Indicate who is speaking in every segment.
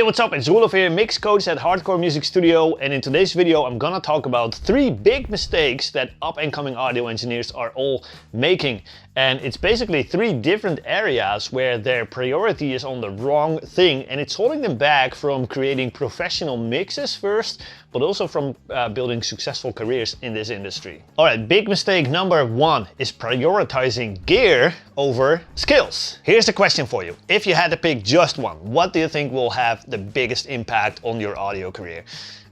Speaker 1: what's up? It's Roelof here, mix coach at Hardcore Music Studio, and in today's video I'm gonna talk about 3 big mistakes that up and coming audio engineers are all making. And it's basically 3 different areas where their priority is on the wrong thing, and it's holding them back from creating professional mixes first, but also from building successful careers in this industry. Alright, big mistake number 1 is prioritizing gear over skills. Here's the question for you. If you had to pick just one, what do you think will have the biggest impact on your audio career?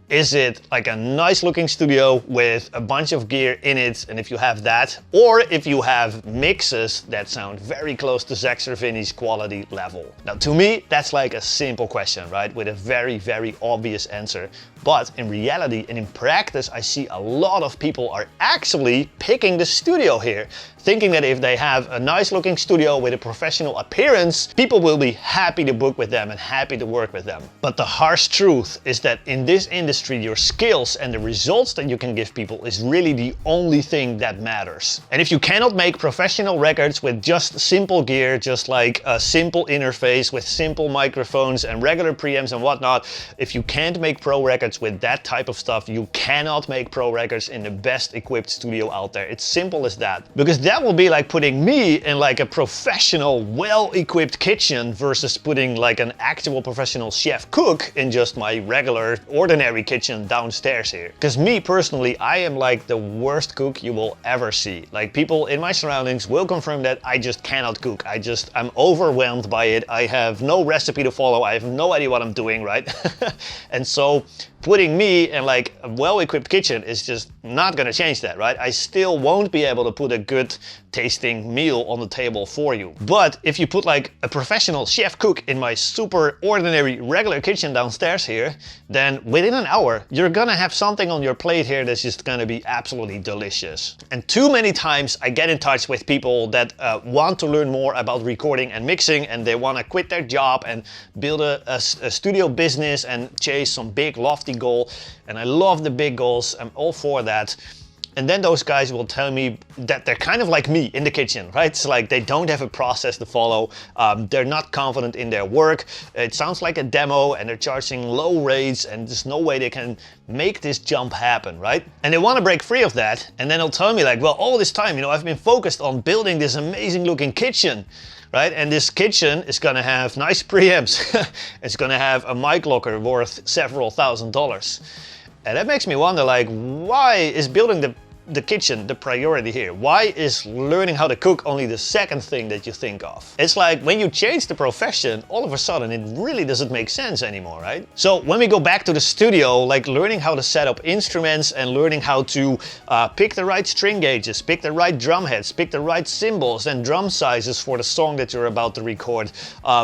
Speaker 1: Is it like a nice looking studio with a bunch of gear in it, and if you have that, or if you have mixes that sound very close to Zach Cervini's quality level? Now to me, that's like a simple question, right? With a very, very obvious answer. But in reality and in practice, I see a lot of people are actually picking the studio here, thinking that if they have a nice looking studio with a professional appearance, people will be happy to book with them and happy to work with them. But the harsh truth is that in this industry, your skills and the results that you can give people is really the only thing that matters. And if you cannot make professional records with just simple gear, just like a simple interface with simple microphones and regular preamps and whatnot, if you can't make pro records with that type of stuff, you cannot make pro records in the best equipped studio out there. It's simple as that. Because that will be like putting me in like a professional, well-equipped kitchen versus putting like an actual professional chef cook in just my regular, ordinary kitchen downstairs here. Because me personally, I am like the worst cook you will ever see. Like people in my surroundings will confirm that I just cannot cook. I'm overwhelmed by it. I have no recipe to follow. I have no idea what I'm doing, right? And so putting me in like a well-equipped kitchen is just not gonna change that, right? I still won't be able to put a good tasting meal on the table for you. But if you put like a professional chef cook in my super ordinary regular kitchen downstairs here, then within an hour, you're gonna have something on your plate here that's just gonna be absolutely delicious. And too many times I get in touch with people that want to learn more about recording and mixing, and they wanna quit their job and build a studio business and chase some big lofty goal. And I love the big goals, I'm all for that. And then those guys will tell me that they're kind of like me in the kitchen, right? It's like they don't have a process to follow. They're not confident in their work. It sounds like a demo and they're charging low rates and there's no way they can make this jump happen, right? And they want to break free of that. And then they'll tell me like, well, all this time, I've been focused on building this amazing looking kitchen, right? And this kitchen is gonna have nice preamps. It's gonna have a mic locker worth several $1,000s. And that makes me wonder, like, why is building the kitchen the priority here? Why is learning how to cook only the second thing that you think of? It's like when you change the profession, all of a sudden it really doesn't make sense anymore, right? So when we go back to the studio, like learning how to set up instruments and learning how to pick the right string gauges, pick the right drum heads, pick the right cymbals and drum sizes for the song that you're about to record,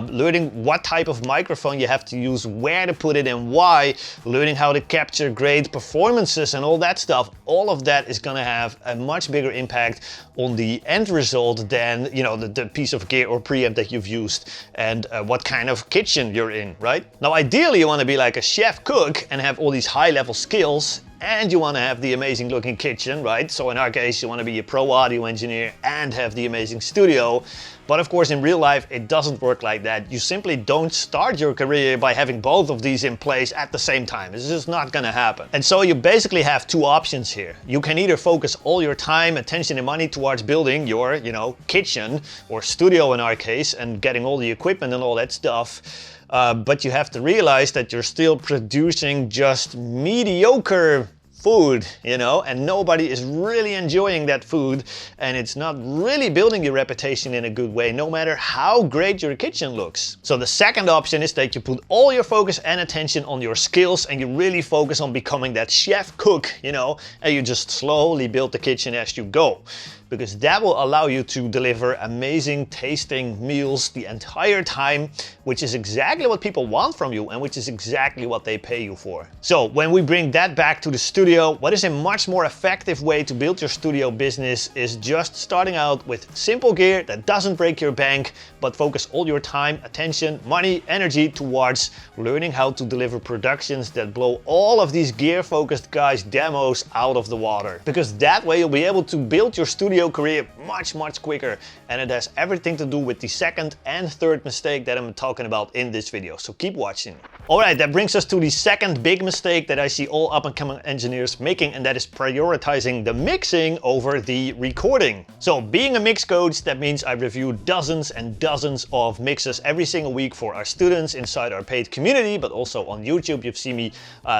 Speaker 1: learning what type of microphone you have to use, where to put it and why, learning how to capture great performances and all that stuff, all of that is going to have a much bigger impact on the end result than the piece of gear or preamp that you've used and what kind of kitchen you're in, right? Now ideally you want to be like a chef cook and have all these high level skills, and you want to have the amazing looking kitchen, right? So in our case, you want to be a pro audio engineer and have the amazing studio. But of course, in real life, it doesn't work like that. You simply don't start your career by having both of these in place at the same time. It's just not gonna happen. And so you basically have 2 options here. You can either focus all your time, attention, and money towards building your, kitchen or studio in our case, and getting all the equipment and all that stuff. But you have to realize that you're still producing just mediocre food, and nobody is really enjoying that food, and it's not really building your reputation in a good way, no matter how great your kitchen looks. So the second option is that you put all your focus and attention on your skills and you really focus on becoming that chef cook, and you just slowly build the kitchen as you go. Because that will allow you to deliver amazing tasting meals the entire time, which is exactly what people want from you and which is exactly what they pay you for. So when we bring that back to the studio, what is a much more effective way to build your studio business is just starting out with simple gear that doesn't break your bank, but focus all your time, attention, money, energy towards learning how to deliver productions that blow all of these gear-focused guys' demos out of the water. Because that way you'll be able to build your studio studio career much quicker, and it has everything to do with the second and third mistake that I'm talking about in this video, so keep watching. Alright, that brings us to the second big mistake that I see all up and coming engineers making, and that is prioritizing the mixing over the recording. So being a mix coach, that means I review dozens and dozens of mixes every single week for our students inside our paid community, but also on YouTube you've seen me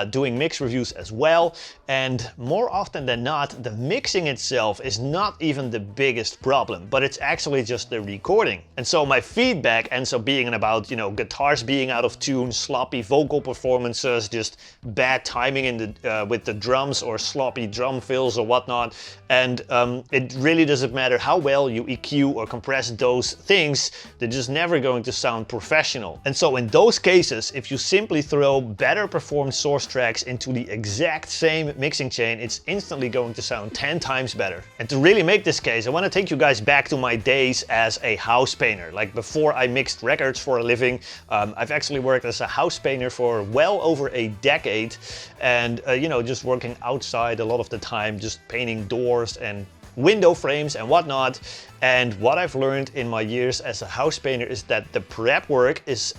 Speaker 1: doing mix reviews as well. And more often than not, the mixing itself is not even the biggest problem, but it's actually just the recording. And so my feedback ends up being about, you know, guitars being out of tune, sloppy vocal performances, just bad timing in the with the drums, or sloppy drum fills or whatnot. And it really doesn't matter how well you EQ or compress those things, they're just never going to sound professional. And so in those cases, if you simply throw better performed source tracks into the exact same mixing chain, it's instantly going to sound 10 times better. And to really make this case, I want to take you guys back to my days as a house painter. Like before I mixed records for a living, I've actually worked as a house painter for well over a decade, and you know, just working outside a lot of the time, just painting doors and window frames and whatnot. And what I've learned in my years as a house painter is that the prep work is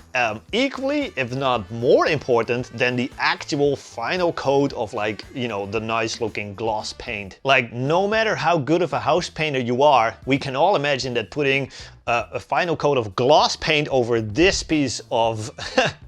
Speaker 1: equally, if not more important than the actual final coat of, like, you know, the nice looking gloss paint. Like, no matter how good of a house painter you are, we can all imagine that putting a final coat of gloss paint over this piece of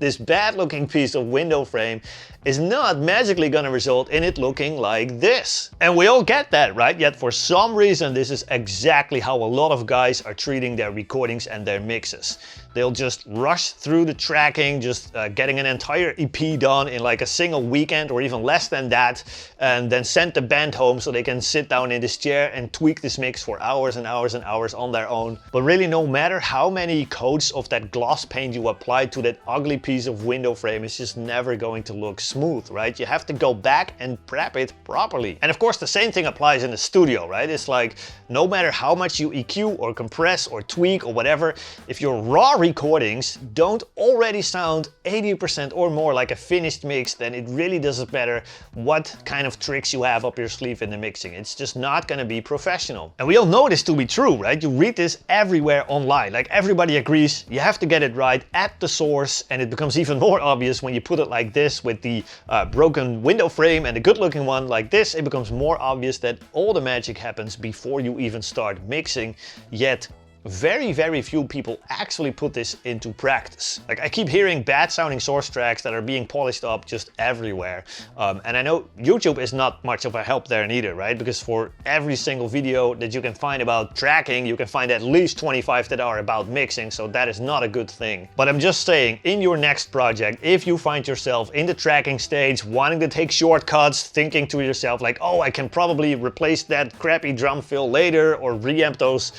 Speaker 1: this bad looking piece of window frame is not magically gonna result in it looking like this. And we all get that, right? Yet for some reason, this is exactly how a lot of guys are treating their recordings and their mixes. They'll just rush through the tracking, just getting an entire EP done in like a single weekend or even less than that, and then send the band home so they can sit down in this chair and tweak this mix for hours and hours and hours on their own. But really, no matter how many coats of that gloss paint you apply to that ugly piece of window frame, it's just never going to look smooth, right? You have to go back and prep it properly. And of course, the same thing applies in the studio, right? It's like, no matter how much you EQ or compress or tweak or whatever, if your raw recordings don't already sound 80% or more like a finished mix, then it really doesn't matter what kind of tricks you have up your sleeve in the mixing. It's just not gonna be professional. And we all know this to be true, right? You read this everywhere online. Like, everybody agrees you have to get it right at the source, and it becomes even more obvious when you put it like this with the broken window frame and the good looking one like this. It becomes more obvious that all the magic happens before you even start mixing, yet very few people actually put this into practice. Like, I keep hearing bad sounding source tracks that are being polished up just everywhere. And I know YouTube is not much of a help there neither, right? Because for every single video that you can find about tracking, you can find at least 25 that are about mixing, so that is not a good thing. But I'm just saying, in your next project, if you find yourself in the tracking stage, wanting to take shortcuts, thinking to yourself like, oh, I can probably replace that crappy drum fill later, or reamp those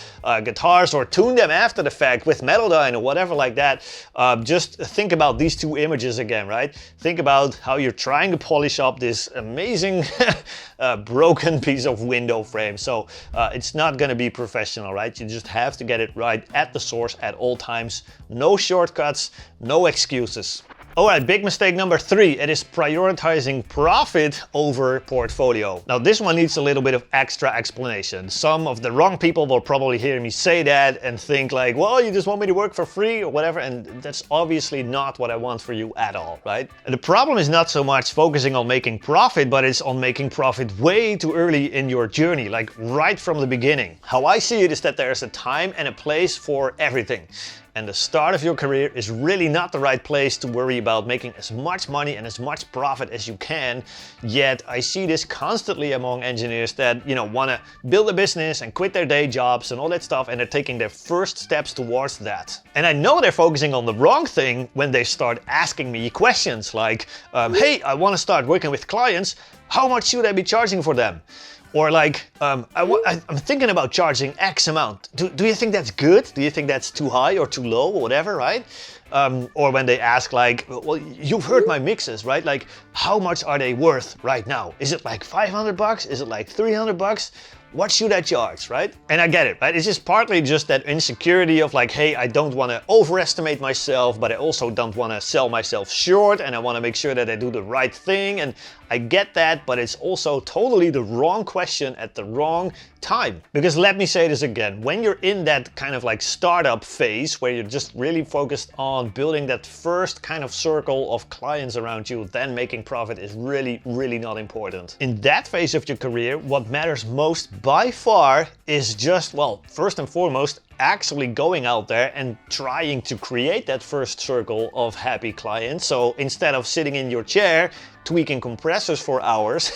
Speaker 1: guitars, or tune them after the fact with Melodyne or whatever like that. Just think about these two images again, right? Think about how you're trying to polish up this amazing broken piece of window frame. So it's not gonna be professional, right? You just have to get it right at the source at all times. No shortcuts, no excuses. Alright, big mistake number 3, it is prioritizing profit over portfolio. Now this one needs a little bit of extra explanation. Some of the wrong people will probably hear me say that and think like, well, you just want me to work for free or whatever, and that's obviously not what I want for you at all, right? And the problem is not so much focusing on making profit, but it's on making profit way too early in your journey, like right from the beginning. How I see it is that there's a time and a place for everything. And the start of your career is really not the right place to worry about making as much money and as much profit as you can. Yet I see this constantly among engineers that, you know, want to build a business and quit their day jobs and all that stuff, and they're taking their first steps towards that. And I know they're focusing on the wrong thing when they start asking me questions like, hey, I want to start working with clients. How much should I be charging for them? Or like, I'm thinking about charging X amount. Do you think that's good? Do you think that's too high or too low or whatever, right? Or when they ask like, well, you've heard my mixes, right? Like, how much are they worth right now? Is it like 500 bucks? Is it like 300 bucks? what should I charge, right? And I get it, right? It's just partly just that insecurity of like, hey, I don't want to overestimate myself, but I also don't want to sell myself short, and I want to make sure that I do the right thing. And I get that, but it's also totally the wrong question at the wrong time. Because let me say this again, when you're in that kind of like startup phase where you're just really focused on building that first kind of circle of clients around you, then making profit is really, really not important. In that phase of your career, what matters most by far is just, well, first and foremost, actually going out there and trying to create that first circle of happy clients. So instead of sitting in your chair tweaking compressors for hours,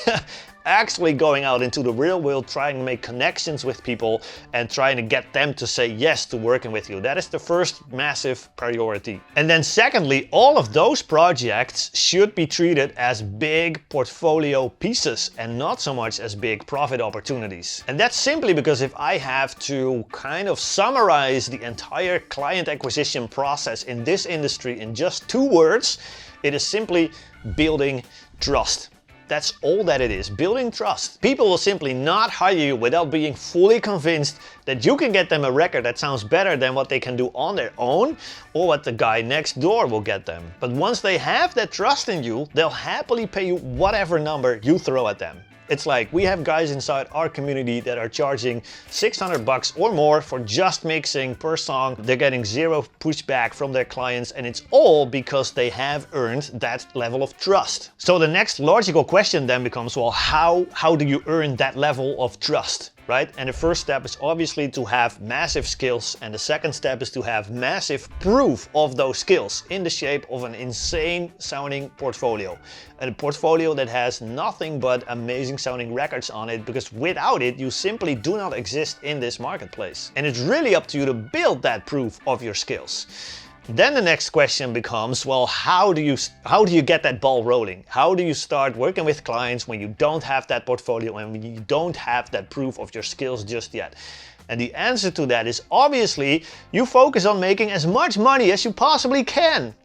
Speaker 1: actually going out into the real world, trying to make connections with people and trying to get them to say yes to working with you. That is the first massive priority. And then secondly, all of those projects should be treated as big portfolio pieces and not so much as big profit opportunities. And that's simply because if I have to kind of summarize the entire client acquisition process in this industry in just 2 words, it is simply building trust. That's all that it is, building trust. People will simply not hire you without being fully convinced that you can get them a record that sounds better than what they can do on their own or what the guy next door will get them. But once they have that trust in you, they'll happily pay you whatever number you throw at them. It's like we have guys inside our community that are charging $600 or more for just mixing per song. They're getting 0 pushback from their clients, and it's all because they have earned that level of trust. So the next logical question then becomes, well, how do you earn that level of trust? Right? And the first step is obviously to have massive skills, and the second step is to have massive proof of those skills in the shape of an insane sounding portfolio. And a portfolio that has nothing but amazing sounding records on it, because without it you simply do not exist in this marketplace. And it's really up to you to build that proof of your skills. Then the next question becomes, well, how do you get that ball rolling? How do you start working with clients when you don't have that portfolio and when you don't have that proof of your skills just yet? And the answer to that is obviously you focus on making as much money as you possibly can.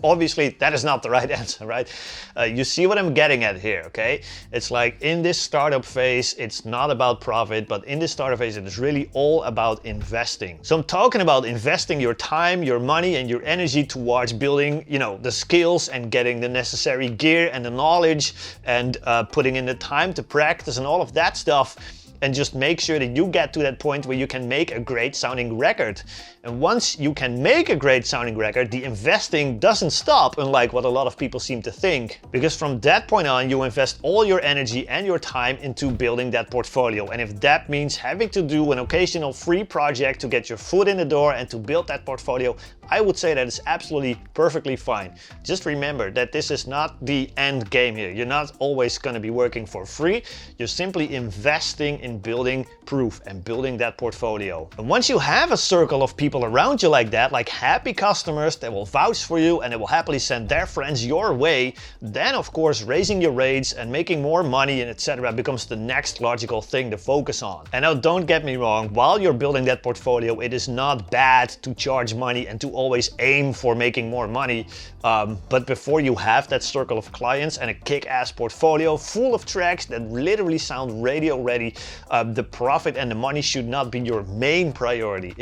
Speaker 1: Obviously, that is not the right answer, right? You see what I'm getting at here, okay? It's like in this startup phase, it's not about profit, but in this startup phase, it is really all about investing. So I'm talking about investing your time, your money, and your energy towards building, the skills and getting the necessary gear and the knowledge and putting in the time to practice and all of that stuff. And just make sure that you get to that point where you can make a great sounding record. And once you can make a great sounding record, the investing doesn't stop, unlike what a lot of people seem to think. Because from that point on, you invest all your energy and your time into building that portfolio. And if that means having to do an occasional free project to get your foot in the door and to build that portfolio, I would say that it's absolutely perfectly fine. Just remember that this is not the end game here. You're not always going to be working for free. You're simply investing in building proof and building that portfolio. And once you have a circle of people around you like that, like happy customers that will vouch for you and they will happily send their friends your way, then of course raising your rates and making more money and etc. becomes the next logical thing to focus on. And now don't get me wrong, while you're building that portfolio, it is not bad to charge money and to always aim for making more money. But before you have that circle of clients and a kick-ass portfolio full of tracks that literally sound radio ready, the profit and the money should not be your main priority.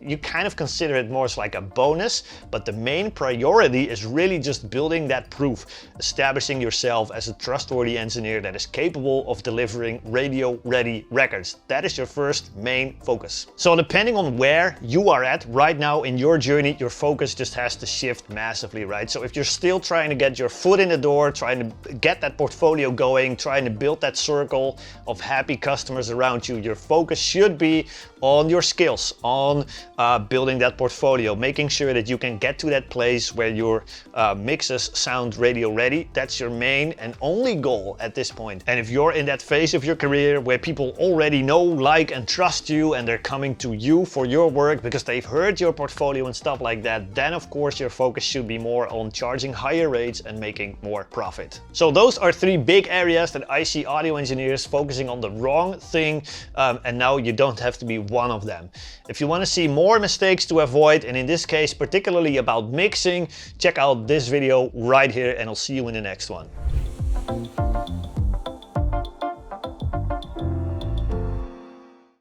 Speaker 1: You kind of consider it more as like a bonus, but the main priority is really just building that proof, establishing yourself as a trustworthy engineer that is capable of delivering radio ready records. That is your first main focus. So depending on where you are at right now in your journey, your focus just has to shift massively, right? So if you're still trying to get your foot in the door, trying to get that portfolio going, trying to build that circle of happy customers around you, your focus should be on your skills, on building that portfolio, making sure that you can get to that place where your mixes sound radio ready. That's your main and only goal at this point. And if you're in that phase of your career where people already know, like, and trust you, and they're coming to you for your work because they've heard your portfolio and stuff like that, then of course your focus should be more on charging higher rates and making more profit. So those are 3 big areas that I see audio engineers focusing on the wrong thing, and now you don't have to be one of them. If you want to see more mistakes to avoid, and in this case particularly about mixing, check out this video right here, and I'll see you in the next one.